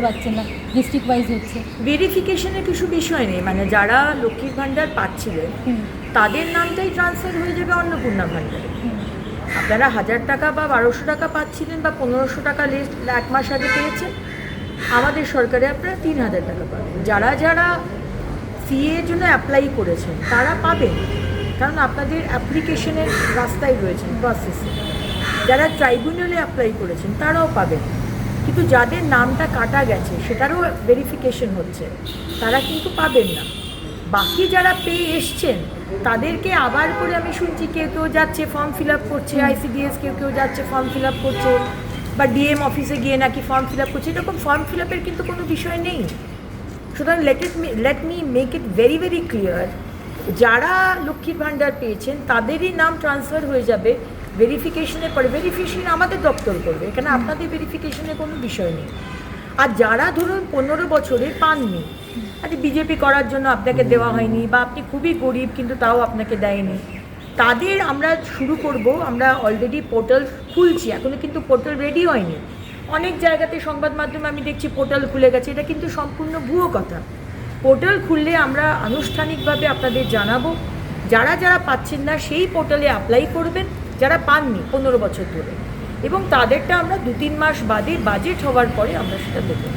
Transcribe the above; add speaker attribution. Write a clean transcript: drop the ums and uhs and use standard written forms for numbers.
Speaker 1: পাচ্ছেন না, district wise হচ্ছে।
Speaker 2: ভেরিফিকেশনের কিছু বিষয় নেই, মানে যারা লক্ষ্মীর ভাণ্ডার পাচ্ছিলেন তাদের নামটাই ট্রান্সফার হয়ে যাবে অন্নপূর্ণা ভাণ্ডারে। আপনারা 1000 টাকা বা 1200 টাকা পাচ্ছিলেন বা 1500 টাকা লিস্ট এক মাস আগে পেয়েছেন, আমাদের সরকারে আপনারা 3000 টাকা পাবেন। যারা যারা সিএর জন্য অ্যাপ্লাই করেছেন তারা পাবেন, কারণ আপনাদের অ্যাপ্লিকেশনের রাস্তায় রয়েছেন, প্রসেসে। যারা ট্রাইব্যুনালে অ্যাপ্লাই করেছেন তারাও পাবেন, কিন্তু যাদের নামটা কাটা গেছে সেটারও ভেরিফিকেশন হচ্ছে, তারা কিন্তু পাবেন না। বাকি যারা পেয়ে এসছেন তাদেরকে আবার করে আমি শুনছি কেউ কেউ যাচ্ছে ফর্ম ফিল আপ করছে, আইসিডিএস কেউ কেউ যাচ্ছে ফর্ম ফিল আপ করছে, বা ডিএম অফিসে গিয়ে নাকি ফর্ম ফিল আপ করছে। এরকম ফর্ম ফিল আপের কিন্তু কোনো বিষয় নেই। সুতরাং let me make it very very clear, যারা লক্ষ্মীর ভাণ্ডার পেয়েছেন তাদেরই নাম ট্রান্সফার হয়ে যাবে ভেরিফিকেশনের পরে। ভেরিফিকেশন আমাদের দপ্তর করবে, এখানে আপনাদের ভেরিফিকেশনের কোনো বিষয় নেই। আর যারা ধরুন 15 বছরে পাননি, আচ্ছা বিজেপি করার জন্য আপনাকে দেওয়া হয়নি, বা আপনি খুবই গরিব কিন্তু তাও আপনাকে দেয়নি, তাদের আমরা শুরু করব। আমরা অলরেডি পোর্টাল খুলছি, এখনও কিন্তু পোর্টাল রেডি হয়নি। অনেক জায়গাতে সংবাদ মাধ্যমে আমি দেখছি পোর্টাল খুলে গেছে, এটা কিন্তু সম্পূর্ণ ভুয়ো কথা। পোর্টাল খুললে আমরা আনুষ্ঠানিকভাবে আপনাদের জানাবো। যারা যারা পাচ্ছেন না সেই পোর্টালে অ্যাপ্লাই করবেন, যারা পাননি 15 বছর ধরে, এবং তাদেরটা আমরা 2-3 মাস বাদে বাজেট হওয়ার পরে আমরা সেটা দেবো।